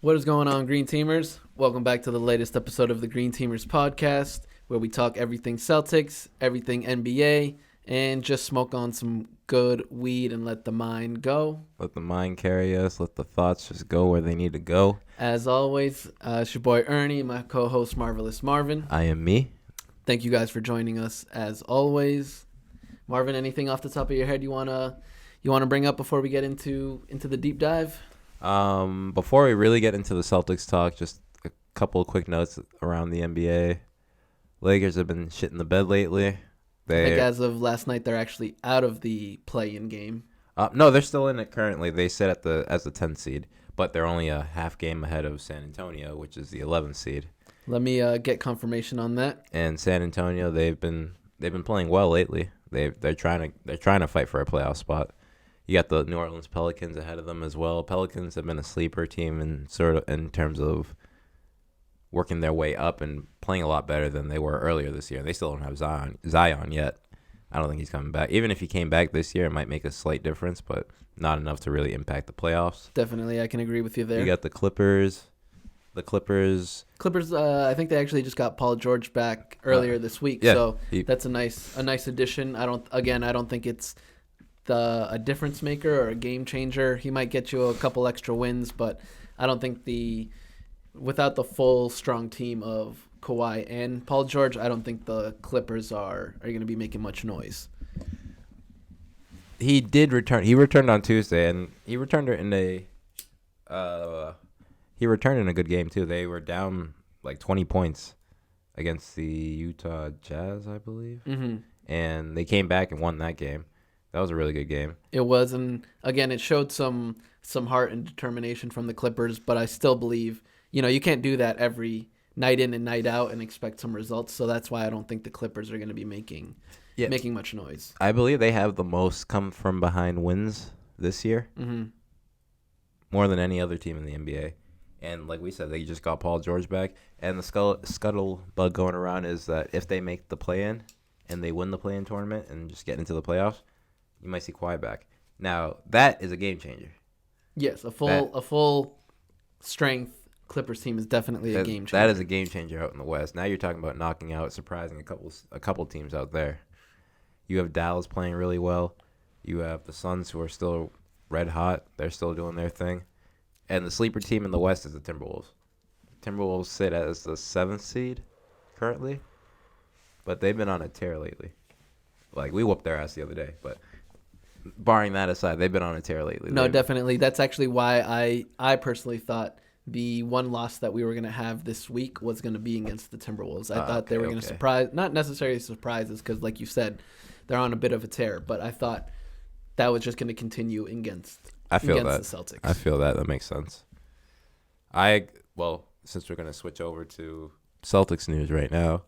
What is going on, Green Teamers? Welcome back to the latest episode of the Green Teamers podcast, where we talk everything Celtics, everything NBA, and just smoke on some good weed and let the mind go. Let the mind carry us. Let the thoughts just go where they need to go. As always, it's your boy Ernie, my co-host Marvelous Marvin. I am me. Thank you guys for joining us as always. Marvin, anything off the top of your head you wanna bring up before we get into the deep dive? Before we really get into the Celtics talk, just a couple of quick notes around the NBA. Lakers have been shitting the bed lately. I think as of last night, they're actually out of the play-in game. No, they're still in it currently. They sit as the 10th seed, but they're only a half game ahead of San Antonio, which is the 11th seed. Let me get confirmation on that. And San Antonio, they've been playing well lately. They're trying to fight for a playoff spot. You got the New Orleans Pelicans ahead of them as well. Pelicans have been a sleeper team in terms of working their way up and playing a lot better than they were earlier this year. They still don't have Zion yet. I don't think he's coming back. Even if he came back this year, it might make a slight difference, but not enough to really impact the playoffs. Definitely, I can agree with you there. You got the Clippers. I think they actually just got Paul George back earlier this week, so that's a nice addition. I don't think it's a difference maker or a game changer. He might get you a couple extra wins, but I don't think without the full strong team of Kawhi and Paul George, I don't think the Clippers are going to be making much noise. He did return. He returned on Tuesday, and he returned in a good game too. They were down like 20 points against the Utah Jazz, I believe, and they came back and won that game. That was a really good game. It was, and again, it showed some heart and determination from the Clippers, but I still believe, you can't do that every night in and night out and expect some results, so that's why I don't think the Clippers are going to be making much noise. I believe they have the most come from behind wins this year, more than any other team in the NBA. And like we said, they just got Paul George back, and the scuttlebutt going around is that if they make the play-in and they win the play-in tournament and just get into the playoffs, you might see Kawhi back. Now, that is a game changer. Yes, a full strength Clippers team is definitely a game changer. That is a game changer out in the West. Now you're talking about knocking out, surprising a couple teams out there. You have Dallas playing really well. You have the Suns, who are still red hot. They're still doing their thing. And the sleeper team in the West is the Timberwolves. Timberwolves sit as the 7th seed currently, but they've been on a tear lately. Like, we whooped their ass the other day, but barring that aside, they've been on a tear lately. No, definitely. That's actually why I personally thought the one loss that we were going to have this week was going to be against the Timberwolves. I thought they were going to surprise, not necessarily surprises, because like you said, they're on a bit of a tear, but I thought that was just going to continue against the Celtics. I feel that. That makes sense. Since we're going to switch over to Celtics news right now,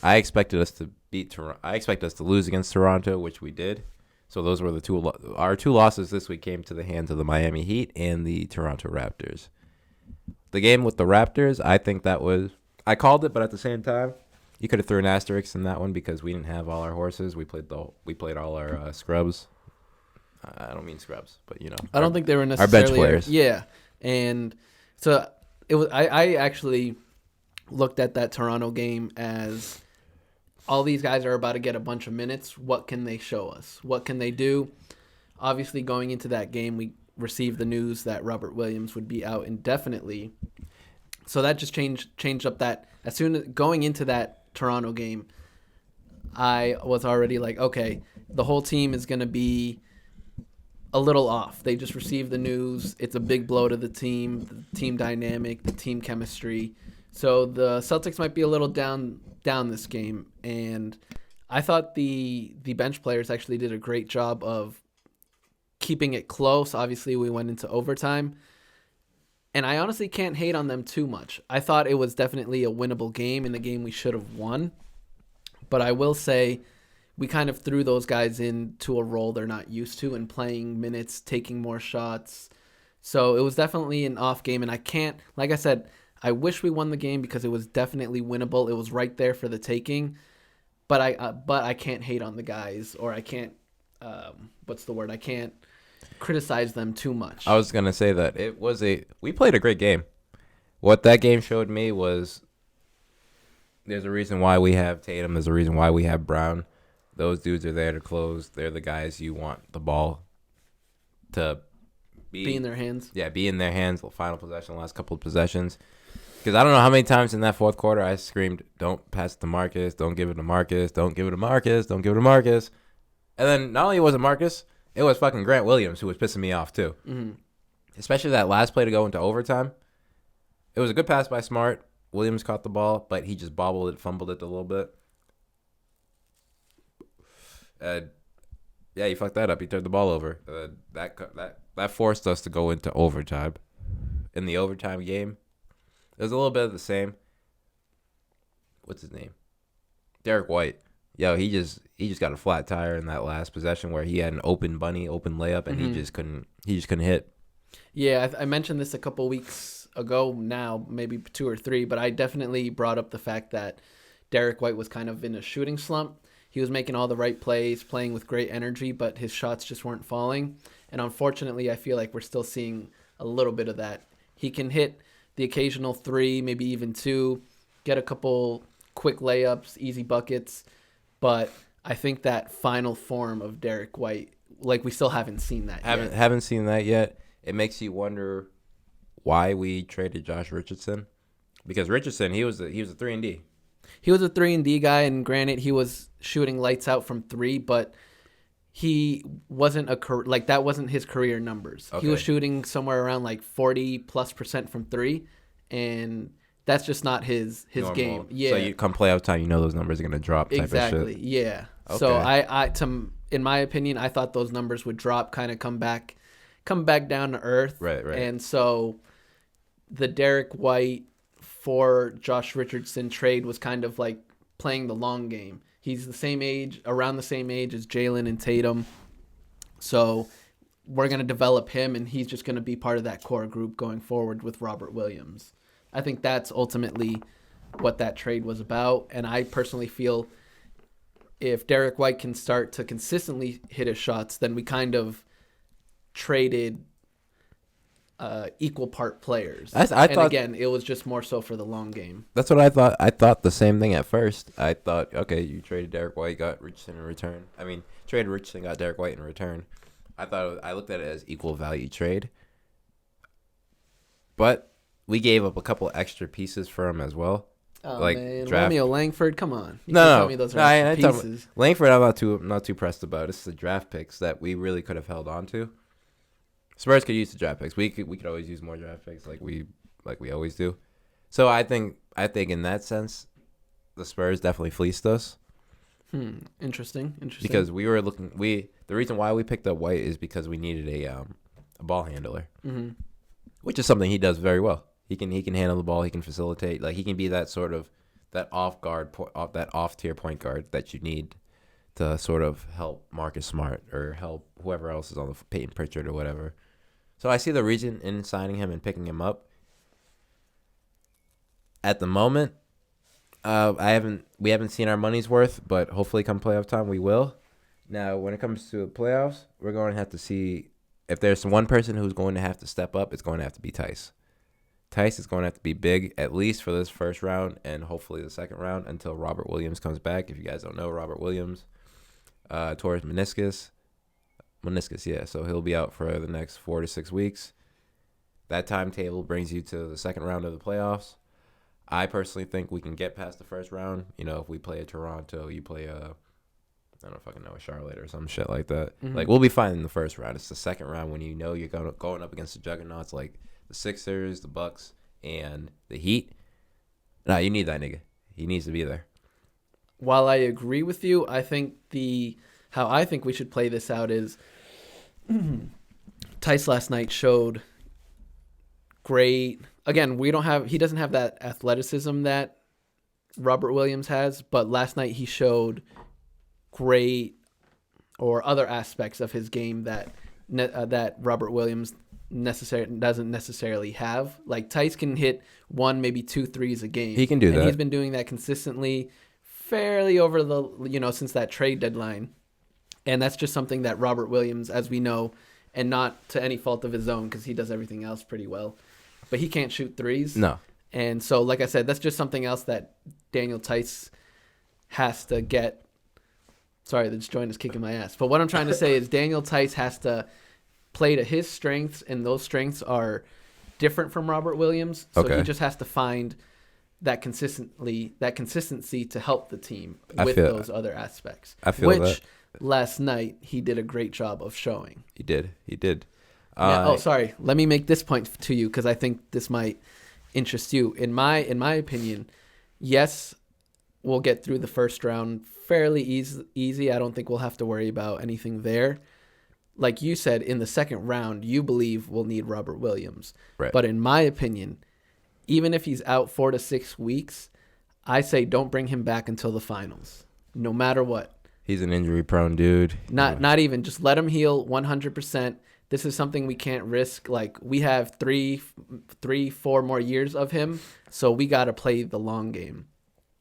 I expected us to beat Toronto. I expected us to lose against Toronto, which we did. So those were our two losses this week came to the hands of the Miami Heat and the Toronto Raptors. The game with the Raptors, I think I called it, but at the same time, you could have threw an asterisk in that one because we didn't have all our horses. We played all our scrubs. I don't mean scrubs, but I don't think they were necessarily our bench players. Yeah, and so it was. I actually looked at that Toronto game as all these guys are about to get a bunch of minutes. What can they show us? What can they do? Obviously, going into that game, we received the news that Robert Williams would be out indefinitely. So that just changed up that. As soon as going into that Toronto game, I was already like, okay, the whole team is going to be a little off. They just received the news. It's a big blow to the team dynamic, the team chemistry. So the Celtics might be a little down this game, and I thought the bench players actually did a great job of keeping it close. Obviously, we went into overtime, and I honestly can't hate on them too much. I thought it was definitely a winnable game and a game we should have won, but I will say we kind of threw those guys into a role they're not used to and playing minutes, taking more shots. So it was definitely an off game, and I can't, like I said, I wish we won the game because it was definitely winnable. It was right there for the taking, but I can't hate on the guys, or I can't I can't criticize them too much. I was gonna say that we played a great game. What that game showed me was there's a reason why we have Tatum. There's a reason why we have Brown. Those dudes are there to close. They're the guys you want the ball to be in their hands. Yeah, be in their hands. The final possession, last couple of possessions. Because I don't know how many times in that fourth quarter I screamed, "Don't pass it to Marcus. Don't give it to Marcus. Don't give it to Marcus. Don't give it to Marcus." And then not only was it Marcus, it was fucking Grant Williams who was pissing me off too. Mm-hmm. Especially that last play to go into overtime. It was a good pass by Smart. Williams caught the ball, but he just bobbled it, fumbled it a little bit. Yeah, he fucked that up. He turned the ball over. That forced us to go into overtime. In the overtime game, it was a little bit of the same. What's his name? Derek White. Yo, he just got a flat tire in that last possession where he had an open layup, and he just couldn't hit. Yeah, I mentioned this a couple weeks ago now, maybe 2 or 3, but I definitely brought up the fact that Derek White was kind of in a shooting slump. He was making all the right plays, playing with great energy, but his shots just weren't falling. And unfortunately, I feel like we're still seeing a little bit of that. He can hit the occasional 3, maybe even 2, get a couple quick layups, easy buckets, but I think that final form of Derek White, like, we still haven't seen that yet. Haven't seen that yet. It makes you wonder why we traded Josh Richardson, because Richardson, he was a 3-and-D. He was a 3-and-D guy, and granted, he was shooting lights out from 3, but he wasn't that wasn't his career numbers. Okay. He was shooting somewhere around like 40+% from 3, and that's just not his game. Yeah. So you come playoff time, you know those numbers are gonna drop. Exactly. Type of shit. Yeah. Okay. So in my opinion, I thought those numbers would drop, kind of come back down to earth. Right. And so the Derek White for Josh Richardson trade was kind of like playing the long game. He's around the same age as Jalen and Tatum. So we're going to develop him, and he's just going to be part of that core group going forward with Robert Williams. I think that's ultimately what that trade was about. And I personally feel if Derek White can start to consistently hit his shots, then we kind of traded equal part players. I thought, again, it was just more so for the long game. That's what I thought. I thought the same thing at first. I thought, okay, you traded Derek White, got Richardson in return. Traded Richardson, got Derek White in return. I looked at it as equal value trade. But we gave up a couple extra pieces for him as well. Oh, like man. Romeo Langford, come on. You can't tell me those are pieces. Langford, I'm not too pressed about. It's the draft picks that we really could have held on to. Spurs could use the draft picks. We could always use more draft picks like we always do. So I think in that sense, the Spurs definitely fleeced us. Interesting. Because we were looking. The reason why we picked up White is because we needed a ball handler, which is something he does very well. He can handle the ball. He can facilitate. Like, he can be that sort of that off tier point guard that you need to sort of help Marcus Smart or help whoever else is on the Peyton Pritchard or whatever. So I see the reason in signing him and picking him up. At the moment, we haven't seen our money's worth, but hopefully come playoff time we will. Now, when it comes to the playoffs, we're going to have to see if there's one person who's going to have to step up. It's going to have to be Tice. Tice is going to have to be big, at least for this first round and hopefully the second round until Robert Williams comes back. If you guys don't know, Robert Williams tore his meniscus, yeah. So he'll be out for the next 4 to 6 weeks. That timetable brings you to the second round of the playoffs. I personally think we can get past the first round. You know, if we play a Toronto, you play a Charlotte or some shit like that. Mm-hmm. Like, we'll be fine in the first round. It's the second round when you know you're going up against the juggernauts like the Sixers, the Bucks, and the Heat. Nah, you need that nigga. He needs to be there. While I agree with you, I think how I think we should play this out is Tice last night showed great. Again, he doesn't have that athleticism that Robert Williams has, but last night he showed great or other aspects of his game that Robert Williams doesn't necessarily have. Like, Tice can hit 1, maybe 2 threes a game. He can do that. And he's been doing that consistently, fairly over since that trade deadline. And that's just something that Robert Williams, as we know, and not to any fault of his own, because he does everything else pretty well, but he can't shoot threes. No. And so, like I said, that's just something else that Daniel Tice has to get. Sorry, this joint is kicking my ass. But what I'm trying to say is Daniel Tice has to play to his strengths, and those strengths are different from Robert Williams. So he just has to find that consistency to help the team with those other aspects. I feel that. Last night he did a great job of showing. He did. Sorry. Let me make this point to you because I think this might interest you. In my opinion, yes, we'll get through the first round fairly easy. I don't think we'll have to worry about anything there. Like you said, in the second round, you believe we'll need Robert Williams. Right. But in my opinion, even if he's out 4 to 6 weeks, I say don't bring him back until the finals, no matter what. He's an injury-prone dude. Not even. Just let him heal 100%. This is something we can't risk. Like, we have 4 more years of him, so we got to play the long game.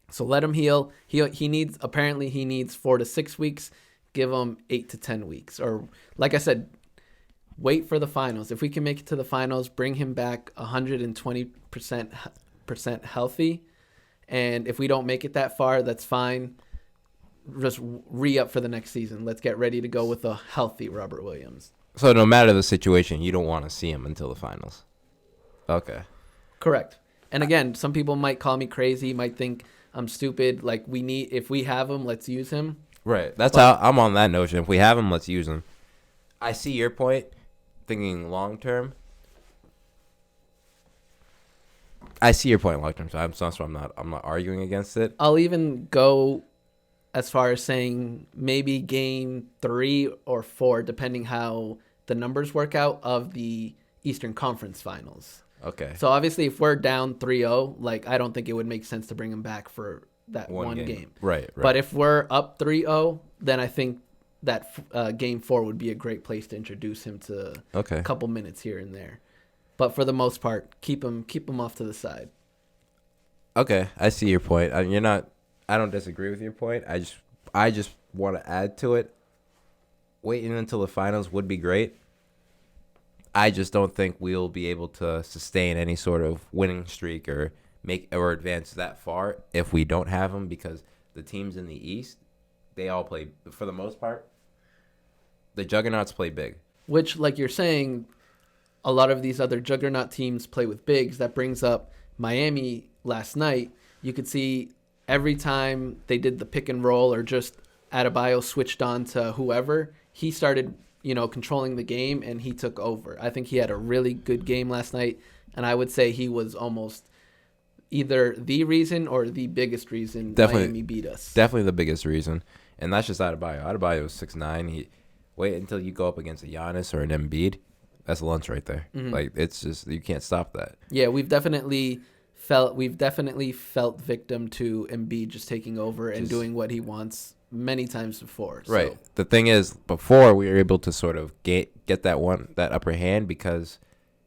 So let him heal. He needs 4 to 6 weeks. Give him 8 to 10 weeks. Or, like I said, wait for the finals. If we can make it to the finals, bring him back 120% healthy. And if we don't make it that far, that's fine. Just re-up for the next season. Let's get ready to go with a healthy Robert Williams. So no matter the situation, you don't want to see him until the finals. Okay. Correct. And again, some people might call me crazy, might think I'm stupid. Like, if we have him, let's use him. Right. How I'm on that notion. If we have him, let's use him. I see your point, thinking long term. I see your point long term, so I'm not arguing against it. I'll even go as far as saying maybe game 3 or 4, depending how the numbers work out, of the Eastern Conference Finals. Okay. So obviously, if we're down 3-0, like, I don't think it would make sense to bring him back for that one game. Right. But if we're up 3-0, then I think that game 4 would be a great place to introduce him to a couple minutes here and there. But for the most part, keep him off to the side. Okay, I see your point. I don't disagree with your point. I just want to add to it. Waiting until the finals would be great. I just don't think we'll be able to sustain any sort of winning streak or advance that far if we don't have him, because the teams in the East, they all play, for the most part, the juggernauts play big. Which, like you're saying, a lot of these other juggernaut teams play with bigs. That brings up Miami last night. You could see every time they did the pick and roll or just Adebayo switched on to whoever, he started, controlling the game, and he took over. I think he had a really good game last night, and I would say he was almost either the reason or the biggest reason Miami beat us. Definitely the biggest reason, and that's just Adebayo. Adebayo is 6'9". Wait until you go up against a Giannis or an Embiid. That's lunch right there. Mm-hmm. Like, it's just, you can't stop that. Yeah, we've definitely felt victim to Embiid just taking over and doing what he wants many times before. Right. So. The thing is, before we were able to sort of get that upper hand because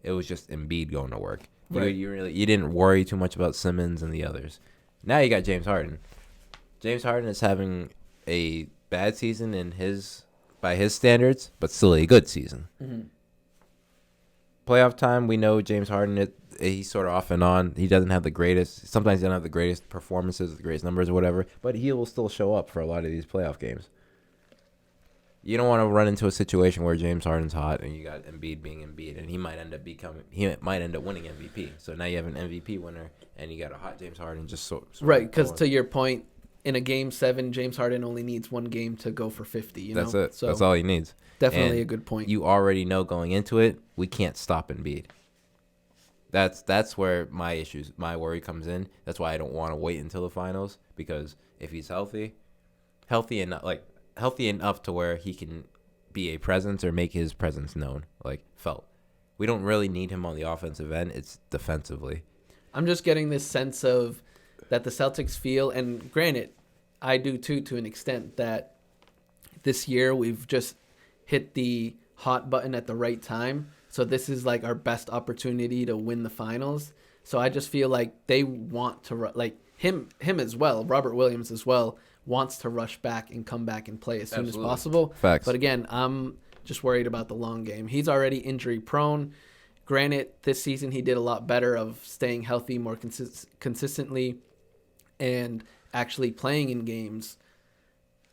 it was just Embiid going to work. Right. You didn't worry too much about Simmons and the others. Now you got James Harden. James Harden is having a bad season by his standards, but still a good season. Mm-hmm. Playoff time, we know James Harden, he's sort of off and on. He doesn't have the greatest. Sometimes he doesn't have the greatest performances, the greatest numbers or whatever, but he will still show up for a lot of these playoff games. You don't want to run into a situation where James Harden's hot and you got Embiid being Embiid, and he might end up winning MVP. So now you have an MVP winner and you got a hot James Harden just right, because to your point, in a game 7, James Harden only needs one game to go for 50. That's it. So that's all he needs. Definitely a good point. You already know going into it, we can't stop Embiid. That's where my worry comes in. That's why I don't want to wait until the finals, because if he's healthy enough to where he can be a presence or make his presence known, felt. We don't really need him on the offensive end. It's defensively. I'm just getting this sense of that the Celtics feel, and granted, I do too, to an extent, that this year we've just hit the hot button at the right time. So this is like our best opportunity to win the finals. So I just feel like they want to, him as well, Robert Williams as well, wants to rush back and come back and play as soon as possible. Facts. But again, I'm just worried about the long game. He's already injury prone. Granted, this season he did a lot better of staying healthy more consistently and actually playing in games.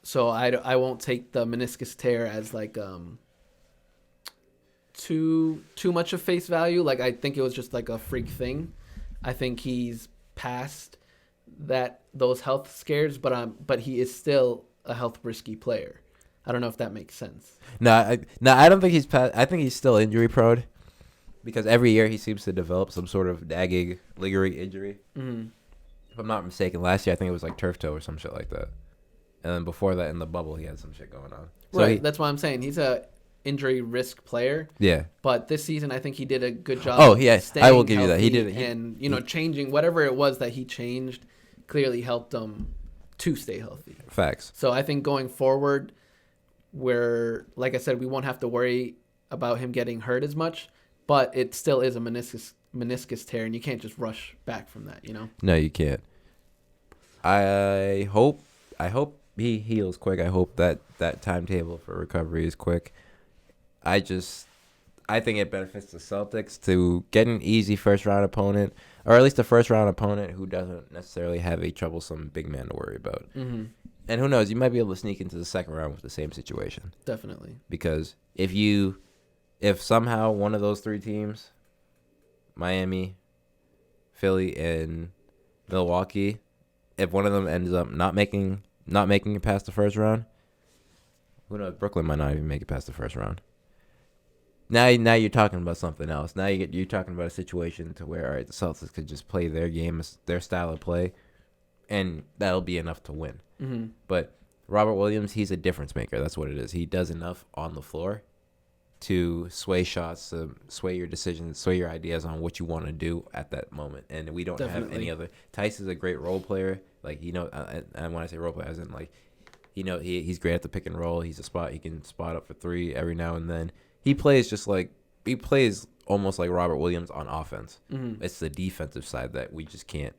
So I won't take the meniscus tear as like too much of face value. Like I think it was just like a freak thing. I think he's past those health scares, but he is still a health risky player. I don't know if that makes sense. No, I don't think he's past. I think he's still injury prone because every year he seems to develop some sort of nagging, lingering injury. Mm-hmm. If I'm not mistaken, last year I think it was like turf toe or some shit like that. And then before that, in the bubble, he had some shit going on. So Right, that's why I'm saying he's a injury risk player. Yeah. But this season, I think he did a good job. Oh, yeah, I will give you that. He did, and changing whatever it was that he changed clearly helped him to stay healthy. Facts. So I think going forward, where like I said, we won't have to worry about him getting hurt as much, but it still is a meniscus tear, and you can't just rush back from that. No, you can't. I hope he heals quick. I hope that timetable for recovery is quick. I think it benefits the Celtics to get an easy first round opponent, or at least a first round opponent who doesn't necessarily have a troublesome big man to worry about. Mm-hmm. And who knows, you might be able to sneak into the second round with the same situation. Definitely. Because if somehow one of those three teams, Miami, Philly, and Milwaukee, if one of them ends up not making it past the first round, who knows? Brooklyn might not even make it past the first round. Now you're talking about something else. Now you're talking about a situation to where, all right, the Celtics could just play their game, their style of play, and that'll be enough to win. Mm-hmm. But Robert Williams, he's a difference maker. That's what it is. He does enough on the floor to sway shots, sway your decisions, sway your ideas on what you want to do at that moment. And we don't have any other. Tice is a great role player. Like, and when I say role player, as in like, he's great at the pick and roll. He can spot up for three every now and then. He plays almost like Robert Williams on offense. Mm-hmm. It's the defensive side that we just can't.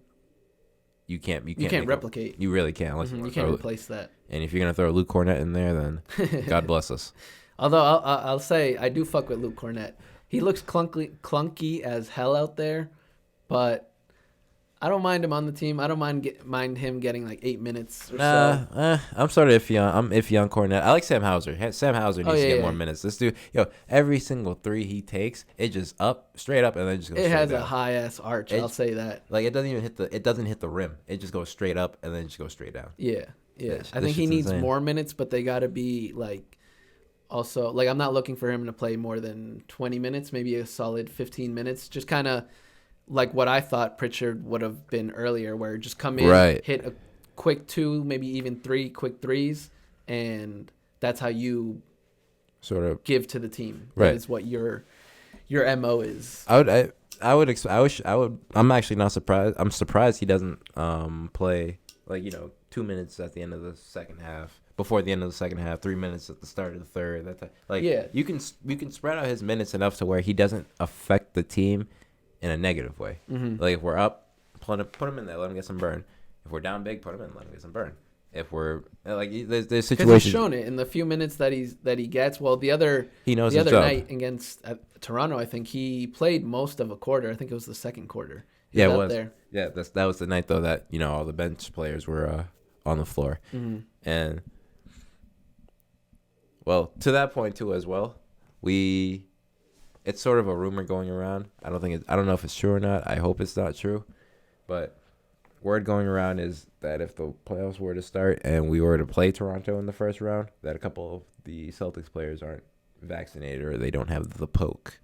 You can't replicate. You really can't. Unless you can't replace that. And if you're gonna throw Luke Cornett in there, then God bless us. Although I'll say I do fuck with Luke Cornett. He looks clunky as hell out there, but I don't mind him on the team. I don't mind him getting like 8 minutes or so. I'm sort of iffy on Cornett. I like Sam Hauser. Sam Hauser needs to get more minutes. This dude, every single three he takes, it just straight up, and then just goes. It has a high ass arch. I'll say that. Like it doesn't hit the rim. It just goes straight up and then just goes straight down. Yeah. I think he needs insane. More minutes, but they got to be like. Also, like I'm not looking for him to play more than 20 minutes, maybe a solid 15 minutes. Just kind of. Like what I thought Pritchard would have been earlier, where just come in, hit a quick 2, maybe even 3 quick threes, and that's how you sort of give to the team. Right, that is what your MO is. I'm actually not surprised. I'm surprised he doesn't play 2 minutes at the end of the second half. Before the end of the second half, 3 minutes at the start of the third. You can spread out his minutes enough to where he doesn't affect the team in a negative way. Mm-hmm. Like if we're up, put him in there, let him get some burn. If we're down big, put him in, let him get some burn. If we're there's situations. Because he's shown it in the few minutes that he gets. Well, the other night against Toronto, I think he played most of a quarter. I think it was the second quarter. It was. There. Yeah, that was the night though that all the bench players were on the floor, mm-hmm. and well, to that point too as well, It's sort of a rumor going around. I don't know if it's true or not. I hope it's not true. But word going around is that if the playoffs were to start and we were to play Toronto in the first round, that a couple of the Celtics players aren't vaccinated or they don't have the poke.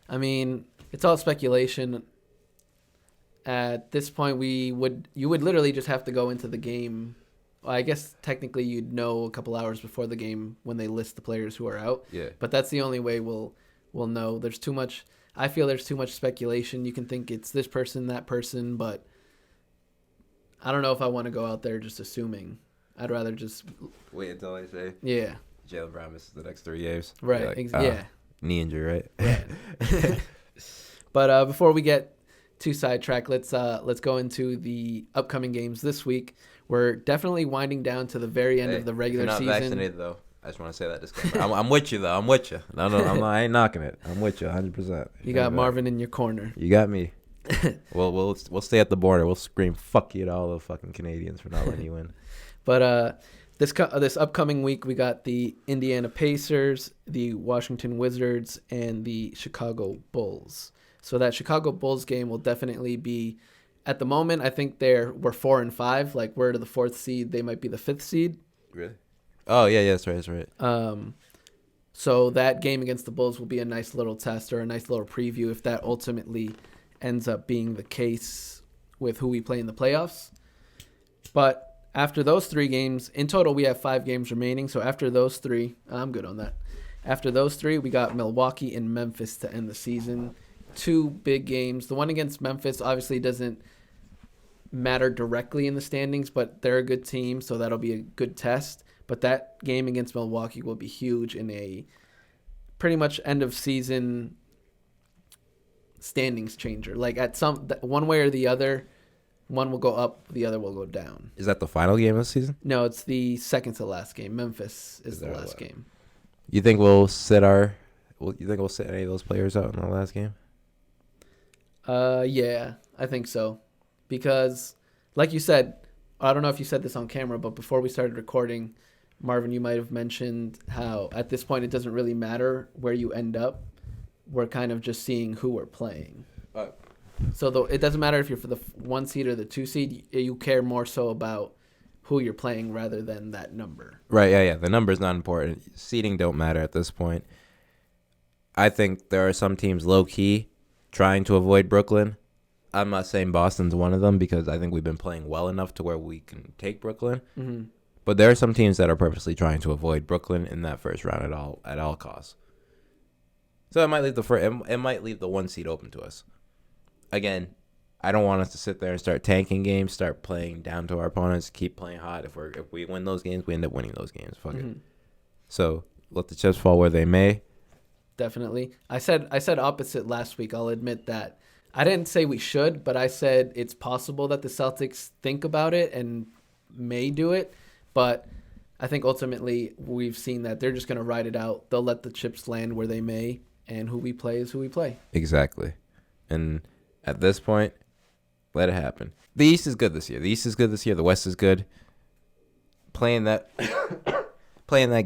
I mean, it's all speculation. At this point, you would literally just have to go into the game. Well, I guess technically you'd know a couple hours before the game when they list the players who are out. Yeah. But that's the only way we'll know. There's too much. I feel there's too much speculation. You can think it's this person, that person, but I don't know if I want to go out there just assuming. I'd rather just wait until I say. Yeah. Jalen Brown misses the next 3 games. Right. Yeah. Knee injury, right? Yeah. But before we get too sidetracked, let's go into the upcoming games this week. We're definitely winding down to the very end of the regular season. You're not vaccinated though. I just want to say that disclaimer. I'm with you though. I'm with you. No, I ain't knocking it. I'm with you 100%. You got Marvin in your corner. You got me. We'll stay at the border. We'll scream "fuck you" to all the fucking Canadians for not letting you in. But this upcoming week we got the Indiana Pacers, the Washington Wizards, and the Chicago Bulls. So that Chicago Bulls game will definitely be. At the moment, I think we're 4 and 5. Like we're to the 4th seed. They might be the 5th seed. Really? Oh yeah, that's right. So that game against the Bulls will be a nice little test or a nice little preview if that ultimately ends up being the case with who we play in the playoffs. But after those 3 games, in total we have 5 games remaining. So after those 3, I'm good on that. After those 3, we got Milwaukee and Memphis to end the season. 2 big games. The one against Memphis obviously doesn't matter directly in the standings, but they're a good team, so that'll be a good test. But that game against Milwaukee will be huge in a pretty much end of season standings changer. Like at one way or the other, one will go up, the other will go down. Is that the final game of the season? No, it's the second to last game. Memphis is the last game. You think we'll sit any of those players out in the last game? Yeah, I think so. Because, like you said, I don't know if you said this on camera, but before we started recording, Marvin, you might have mentioned how at this point it doesn't really matter where you end up. We're kind of just seeing who we're playing. So it doesn't matter if you're for the 1 seed or the 2 seed. You care more so about who you're playing rather than that number. Right, yeah. The number is not important. Seeding don't matter at this point. I think there are some teams low-key trying to avoid Brooklyn. I'm not saying Boston's one of them because I think we've been playing well enough to where we can take Brooklyn. Mm-hmm. But there are some teams that are purposely trying to avoid Brooklyn in that first round at all costs. So it might leave the 1 seed open to us. Again, I don't want us to sit there and start tanking games, start playing down to our opponents, keep playing hot. If we win those games, we end up winning those games. Fuck it. So let the chips fall where they may. Definitely. I said opposite last week. I'll admit that. I didn't say we should, but I said it's possible that the Celtics think about it and may do it. But I think ultimately we've seen that they're just going to ride it out. They'll let the chips land where they may, and who we play is who we play. Exactly. And at this point, let it happen. The East is good this year. The West is good. Playing that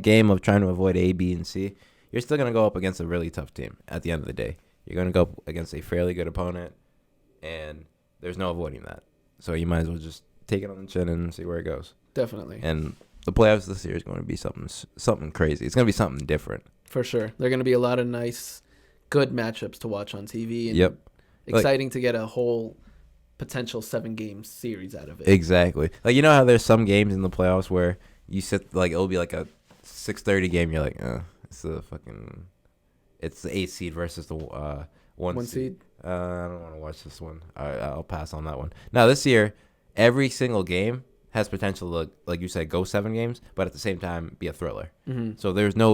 game of trying to avoid A, B, and C, you're still going to go up against a really tough team at the end of the day. You're going to go up against a fairly good opponent, and there's no avoiding that. So you might as well just take it on the chin and see where it goes. Definitely. And the playoffs this year is going to be something crazy. It's going to be something different. For sure. There are going to be a lot of nice, good matchups to watch on TV. And exciting to get a whole potential 7-game series out of it. Exactly. Like, you know how there's some games in the playoffs where you sit, like, it'll be like a 6:30 game. You're like, it's the 8 seed versus the 1 seed. I don't want to watch this one. I'll pass on that one. Now, this year, every single game has potential to, like you said, go 7 games, but at the same time be a thriller. Mm-hmm. So there's no